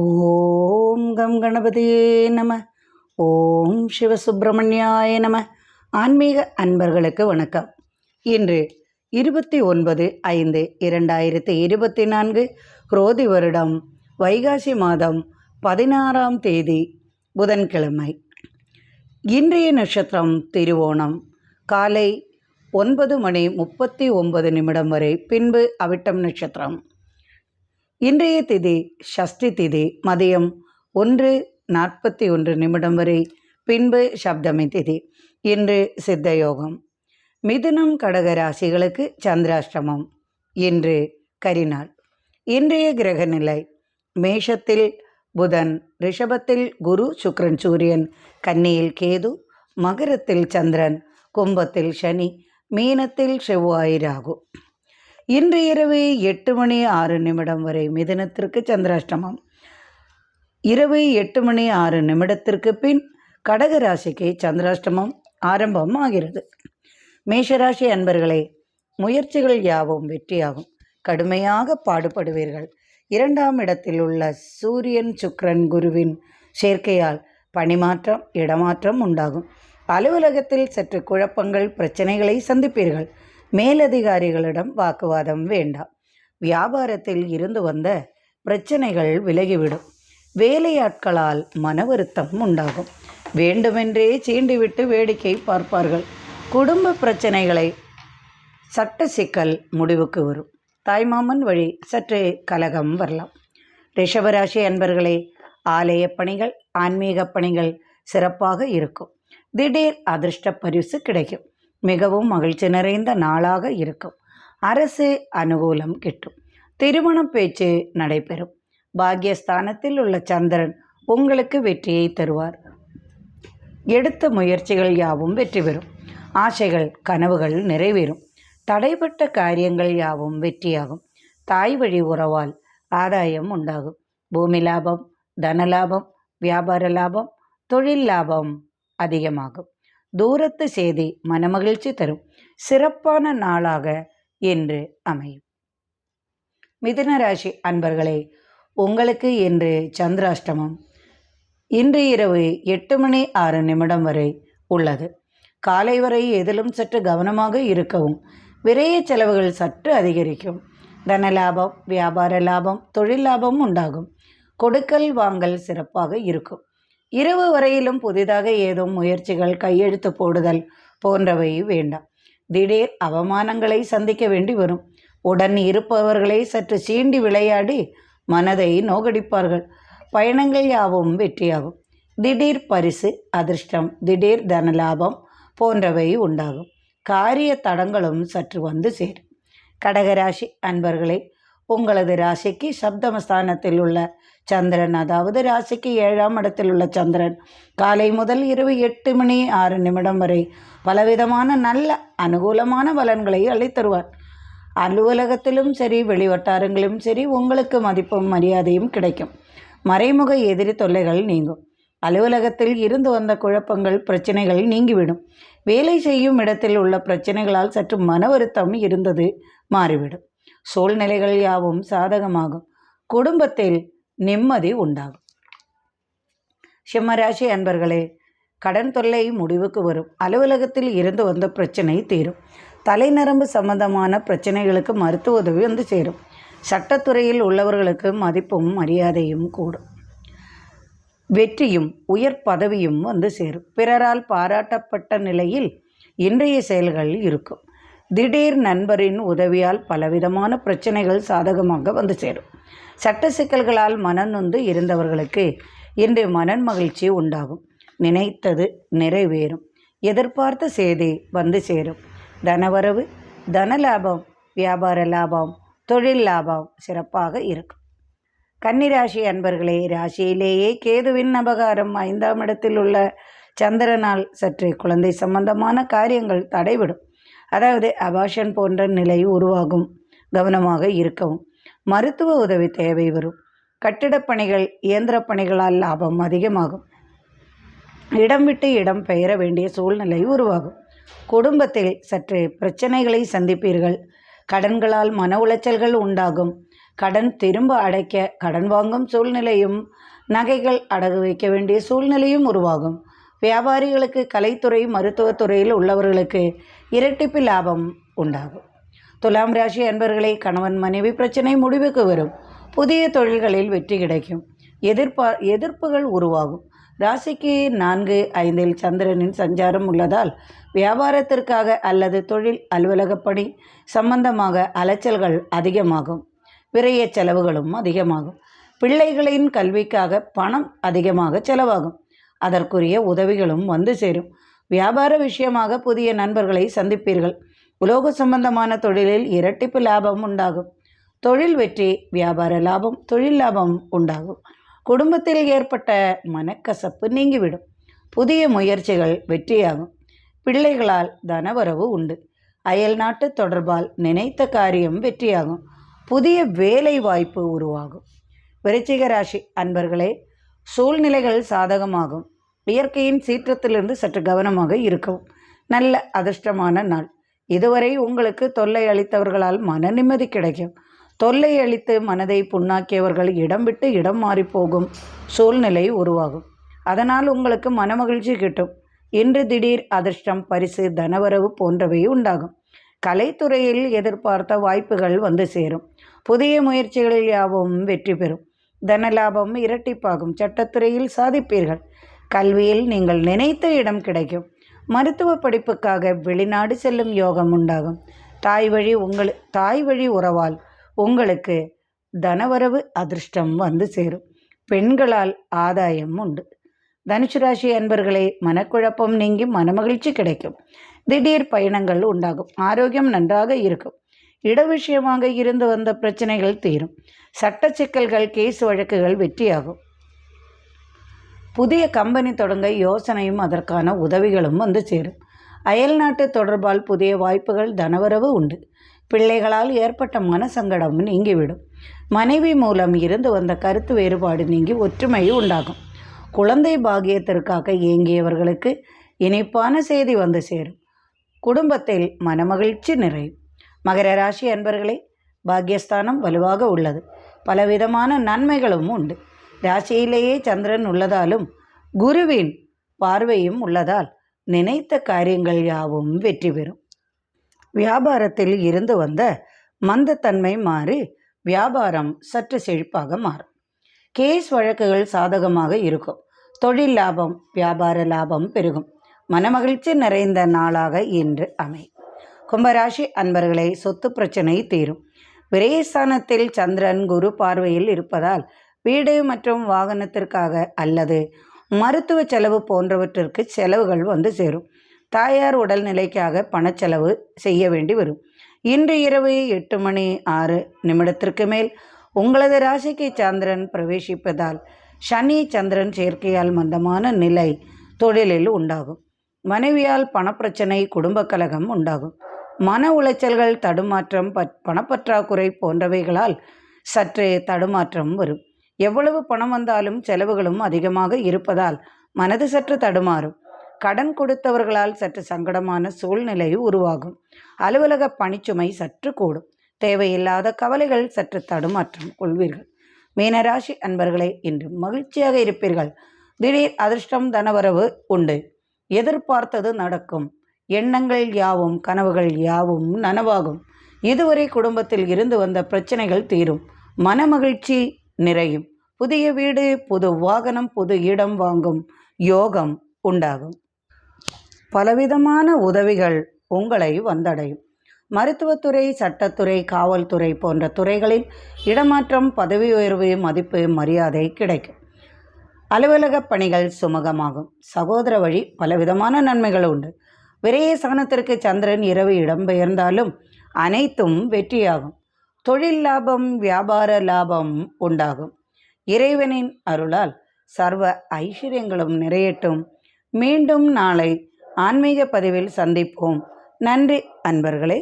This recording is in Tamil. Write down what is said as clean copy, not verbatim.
ஓம் கம் கணபதியே நம. ஓம் சிவசுப்பிரமணியாய நம. ஆன்மீக அன்பர்களுக்கு வணக்கம். இன்று 29/5/2024 குரோதி வருடம் வைகாசி மாதம் 16ஆம் தேதி புதன்கிழமை. இன்றைய நட்சத்திரம் திருவோணம். காலை 9:39 வரை, பின்பு அவிட்டம் நட்சத்திரம். இன்றைய திதி ஷஷ்டி திதி. மதியம் 1:41 வரை, பின்பு சப்தமி திதி. இன்று சித்த யோகம். மிதுனம் கடக ராசிகளுக்கு சந்திராஷ்டமம். இன்று கரிநாள். இன்றைய கிரக நிலை: மேஷத்தில் புதன், ரிஷபத்தில் குரு சுக்கிரன் சூரியன், கன்னியில் கேது, மகரத்தில் சந்திரன், கும்பத்தில் சனி, மீனத்தில் செவ்வாய் ராகு. இன்று இரவு 8:06 வரை மிதுனத்திற்கு சந்திராஷ்டமம். இரவு 8:06 பின் கடகராசிக்கு சந்திராஷ்டமம் ஆரம்பம் ஆகிறது. மேஷராசி அன்பர்களே, முயற்சிகள் யாவும் வெற்றியாகும். கடுமையாக பாடுபடுவீர்கள். 2ஆம் இடத்தில் உள்ள சூரியன் சுக்கிரன் குருவின் சேர்க்கையால் பணிமாற்றம், இடமாற்றம் உண்டாகும். அலுவலகத்தில் சற்று குழப்பங்கள், பிரச்சனைகளை சந்திப்பீர்கள். மேலதிகாரிகளிடம் வாக்குவாதம் வேண்டாம். வியாபாரத்தில் இருந்து வந்த பிரச்சனைகள் விலகிவிடும். வேலையாட்களால் மன வருத்தம் உண்டாகும். வேண்டுமென்றே சீண்டிவிட்டு வேடிக்கை பார்ப்பார்கள். குடும்ப பிரச்சனைகளை சட்ட சிக்கல் முடிவுக்கு வரும். தாய்மாமன் வழி சற்று கலகம் வரலாம். ரிஷபராசி அன்பர்களே, ஆலய பணிகள், ஆன்மீக பணிகள் சிறப்பாக இருக்கும். திடீர் அதிர்ஷ்ட பரிசு கிடைக்கும். மிகவும் மகிழ்ச்சி நிறைந்த நாளாக இருக்கும். அரசு அனுகூலம் கிட்டும். திருமண பேச்சு நடைபெறும். பாக்யஸ்தானத்தில் உள்ள சந்திரன் உங்களுக்கு வெற்றியை தருவார். எடுத்த முயற்சிகள் யாவும் வெற்றி பெறும். ஆசைகள், கனவுகள் நிறைவேறும். தடைப்பட்ட காரியங்கள் யாவும் வெற்றியாகும். தாய் வழி உறவால் ஆதாயம் உண்டாகும். பூமி லாபம், தன லாபம், வியாபார லாபம், தொழில் லாபம் அதிகமாகும். தூரத்து செய்தி மனமகிழ்ச்சி தரும். சிறப்பான நாளாக இன்று அமையும். மிதுன ராசி அன்பர்களே, உங்களுக்கு இன்று சந்திராஷ்டமம். இன்று இரவு 8:06 வரை உள்ளது. காலை வரை எதிலும் சற்று கவனமாக இருக்கவும். விரைய செலவுகள் சற்று அதிகரிக்கும். தன லாபம், வியாபார லாபம், தொழில் லாபம் உண்டாகும். கொடுக்கல் வாங்கல் சிறப்பாக இருக்கும். இரவு வரையிலும் புதிதாக ஏதும் முயற்சிகள், கையெழுத்து போடுதல் போன்றவை வேண்டாம். திடீர் அவமானங்களை சந்திக்க வேண்டி வரும். உடன் இருப்பவர்களை சற்று சீண்டி விளையாடி மனதை நோகடிப்பார்கள். பயணங்கள் யாவும் வெற்றியாகும். திடீர் பரிசு, அதிர்ஷ்டம், திடீர் தனலாபம் போன்றவை உண்டாகும். காரிய தடங்களும் சற்று வந்து சேரும். கடகராசி அன்பர்களே, உங்களது ராசிக்கு சப்தமஸ்தானத்தில் உள்ள சந்திரன், அதாவது ராசிக்கு 7ஆம் இடத்தில் உள்ள சந்திரன், காலை முதல் இரவு 8:06 வரை பலவிதமான நல்ல அனுகூலமான பலன்களை அளித்தருவார். அலுவலகத்திலும் சரி, வெளிவட்டாரங்களிலும் சரி, உங்களுக்கு மதிப்பும் மரியாதையும் கிடைக்கும். மறைமுக எதிரி தொல்லைகள் நீங்கும். அலுவலகத்தில் இருந்து வந்த குழப்பங்கள், பிரச்சனைகள் நீங்கிவிடும். வேலை செய்யும் இடத்தில் உள்ள பிரச்சனைகளால் சற்று மன வருத்தம் இருந்தது மாறிவிடும். சூழ்நிலைகள் யாவும் சாதகமாகும். குடும்பத்தில் நிம்மதி உண்டாகும். சிம்மராசி அன்பர்களே, கடன் தொல்லை முடிவுக்கு வரும். அலுவலகத்தில் இருந்து வந்த பிரச்சனை தீரும். தலைநரம்பு சம்பந்தமான பிரச்சனைகளுக்கு மருத்துவ உதவி வந்து சேரும். சட்டத்துறையில் உள்ளவர்களுக்கு மதிப்பும் மரியாதையும் கூடும். வெற்றியும் உயர் பதவியும் வந்து சேரும். பிறரால் பாராட்டப்பட்ட நிலையில் இன்றைய செயல்கள் இருக்கும். திடீர் நண்பரின் உதவியால் பலவிதமான பிரச்சனைகள் சாதகமாக வந்து சேரும். சட்ட சிக்கல்களால் மனநொந்து இருந்தவர்களுக்கு இன்று மன மகிழ்ச்சி உண்டாகும். நினைத்தது நிறைவேறும். எதிர்பார்த்த செய்தி வந்து சேரும். தனவரவு, தன லாபம், வியாபார லாபம், தொழில் லாபம் சிறப்பாக இருக்கும். கன்னிராசி அன்பர்களே, ராசியிலேயே கேதுவின் அபகாரம் 5ஆம் இடத்தில் உள்ள சந்திரனால் சற்று குழந்தை சம்பந்தமான காரியங்கள் தடைவிடும். அதாவது அபாஷன் போன்ற நிலை உருவாகும். கவனமாக இருக்கவும். மருத்துவ உதவி தேவை வரும். கட்டிடப் பணிகள், இயந்திர பணிகளால் லாபம் அதிகமாகும். இடம் விட்டு இடம் பெயர வேண்டிய சூழ்நிலை உருவாகும். குடும்பத்தில் சற்று பிரச்சனைகளை சந்திப்பீர்கள். கடன்களால் மன உளைச்சல்கள் உண்டாகும். கடன் திரும்ப அடைக்க கடன் வாங்கும் சூழ்நிலையும், நகைகள் அடகு வைக்க வேண்டிய சூழ்நிலையும் உருவாகும். வியாபாரிகளுக்கு, கலைத்துறை, மருத்துவத்துறையில் உள்ளவர்களுக்கு இரட்டிப்பு லாபம் உண்டாகும். துலாம் ராசி அன்பர்களே, கணவன் மனைவி பிரச்சனை முடிவுக்கு வரும். புதிய தொழில்களில் வெற்றி கிடைக்கும். எதிர்ப்புகள் உருவாகும். ராசிக்கு 4, 5 சந்திரனின் சஞ்சாரம் உள்ளதால் வியாபாரத்திற்காக அல்லது தொழில் அலுவலக பணி சம்பந்தமாக அலைச்சல்கள் அதிகமாகும். விரைய செலவுகளும் அதிகமாகும். பிள்ளைகளின் கல்விக்காக பணம் அதிகமாக செலவாகும். அதற்குரிய உதவிகளும் வந்து சேரும். வியாபார விஷயமாக புதிய நண்பர்களை சந்திப்பீர்கள். உலோக சம்பந்தமான தொழிலில் இரட்டிப்பு லாபம் உண்டாகும். தொழில் வெற்றி, வியாபார லாபம், தொழில் லாபம் உண்டாகும். குடும்பத்தில் ஏற்பட்ட மனக்கசப்பு நீங்கிவிடும். புதிய முயற்சிகள் வெற்றியாகும். பிள்ளைகளால் தனவரவு உண்டு. அயல் நாட்டு தொடர்பால் நினைத்த காரியம் வெற்றியாகும். புதிய வேலை வாய்ப்பு உருவாகும். விருச்சிக ராசி அன்பர்களே, சூழ்நிலைகள் சாதகமாகும். இயற்கையின் சீற்றத்திலிருந்து சற்று கவனமாக இருக்கவும். நல்ல அதிர்ஷ்டமான நாள். இதுவரை உங்களுக்கு தொல்லை அளித்தவர்களால் மன நிம்மதி கிடைக்கும். தொல்லை அளித்து மனதை புண்ணாக்கியவர்கள் இடம் விட்டு இடம் மாறி போகும் சூழ்நிலை உருவாகும். அதனால் உங்களுக்கு மனமகிழ்ச்சி கிட்டும். இன்று திடீர் அதிர்ஷ்டம், பரிசு, தனவரவு போன்றவை உண்டாகும். கலைத்துறையில் எதிர்பார்த்த வாய்ப்புகள் வந்து சேரும். புதிய முயற்சிகளில் யாவும் வெற்றி பெறும். தனலாபம் இரட்டிப்பாகும். சட்டத்துறையில் சாதிப்பீர்கள். கல்வியில் நீங்கள் நினைத்த இடம் கிடைக்கும். மருத்துவ படிப்புக்காக வெளிநாடு செல்லும் யோகம் உண்டாகும். தாய் வழி உறவால் உங்களுக்கு தனவரவு, அதிர்ஷ்டம் வந்து சேரும். பெண்களால் ஆதாயம் உண்டு. தனுசு ராசி அன்பர்களே, மனக்குழப்பம் நீங்கி மனமகிழ்ச்சி கிடைக்கும். திடீர் பயணங்கள் உண்டாகும். ஆரோக்கியம் நன்றாக இருக்கும். இட விஷயமாக இருந்து வந்த பிரச்சனைகள் தீரும். சட்ட சிக்கல்கள், கேஸ் வழக்குகள் வெற்றியாகும். புதிய கம்பெனி தொடங்க யோசனையும் அதற்கான உதவிகளும் வந்து சேரும். அயல் நாட்டு தொடர்பால் புதிய வாய்ப்புகள், தனவரவு உண்டு. பிள்ளைகளால் ஏற்பட்ட மனசங்கடம் நீங்கிவிடும். மனைவி மூலம் இருந்து வந்த கருத்து வேறுபாடு நீங்கி ஒற்றுமை உண்டாகும். குழந்தை பாக்கியத்திற்காக ஏங்கியவர்களுக்கு இனிப்பான செய்தி வந்து சேரும். குடும்பத்தில் மனமகிழ்ச்சி நிறையும். மகர ராசி அன்பர்களே, பாக்கியஸ்தானம் வலுவாக உள்ளது. பலவிதமான நன்மைகளும் உண்டு. ராசியிலேயே சந்திரன் உள்ளதாலும் குருவின் பார்வையும் உள்ளதால் நினைத்த காரியங்கள் யாவும் வெற்றி பெறும். வியாபாரத்தில் இருந்து வந்த மந்தத்தன்மை மாறி வியாபாரம் சற்று செழிப்பாக மாறும். கேஸ் வழக்குகள் சாதகமாக இருக்கும். தொழில் லாபம், வியாபார லாபம் பெருகும். மனமகிழ்ச்சி நிறைந்த நாளாக இன்று அமையும். கும்பராசி அன்பர்களை, சொத்து பிரச்சனை தீரும். விரயஸ்தானத்தில் சந்திரன் குரு பார்வையில் இருப்பதால் வீடு மற்றும் வாகனத்திற்காக அல்லது மருத்துவ செலவு போன்றவற்றிற்கு செலவுகள் வந்து சேரும். தாயார் உடல்நிலைக்காக பணச்செலவு செய்ய வேண்டி வரும். இன்று இரவு 8:06 மேல் உங்களது ராசிக்கு சந்திரன் பிரவேசிப்பதால் சனி சந்திரன் சேர்க்கையால் மந்தமான நிலை தொழிலில் உண்டாகும். மனைவியால் பணப்பிரச்சனை, குடும்ப கலகம் உண்டாகும். மன உளைச்சல்கள், தடுமாற்றம், பணப்பற்றாக்குறை போன்றவைகளால் சற்றே தடுமாற்றம் வரும். எவ்வளவு பணம் வந்தாலும் செலவுகளும் அதிகமாக இருப்பதால் மனது சற்று தடுமாறும். கடன் கொடுத்தவர்களால் சற்று சங்கடமான சூழ்நிலை உருவாகும். அலுவலக பணிச்சுமை சற்று கூடும். தேவையில்லாத கவலைகள், சற்று தடுமாற்றம் கொள்வீர்கள். மீனராசி அன்பர்களே, இன்று மகிழ்ச்சியாக இருப்பீர்கள். திடீர் அதிர்ஷ்டம், தனவரவு உண்டு. எதிர்பார்த்தது நடக்கும். எண்ணங்கள் யாவும், கனவுகள் யாவும் நனவாகும். இதுவரை குடும்பத்தில் இருந்து வந்த பிரச்சனைகள் தீரும். மனமகிழ்ச்சி நிறையும். புதிய வீடு, புது வாகனம், புது இடம் வாங்கும் யோகம் உண்டாகும். பலவிதமான உதவிகள் உங்களை வந்தடையும். மருத்துவத்துறை, சட்டத்துறை, காவல்துறை போன்ற துறைகளில் இடமாற்றம், பதவி உயர்வு, மதிப்பு, மரியாதை கிடைக்கும். அலுவலக பணிகள் சுமூகமாகும். சகோதர வழி பலவிதமான நன்மைகள் உண்டு. விரைய சகனத்திற்கு சந்திரன் இரவு இடம்பெயர்ந்தாலும் அனைத்தும் வெற்றியாகும். தொழில் லாபம், வியாபார லாபம் உண்டாகும். இறைவனின் அருளால் சர்வ ஐஸ்வர்யங்களும் நிறையட்டும். மீண்டும் நாளை ஆன்மீக பதிவில் சந்திப்போம். நன்றி அன்பர்களே.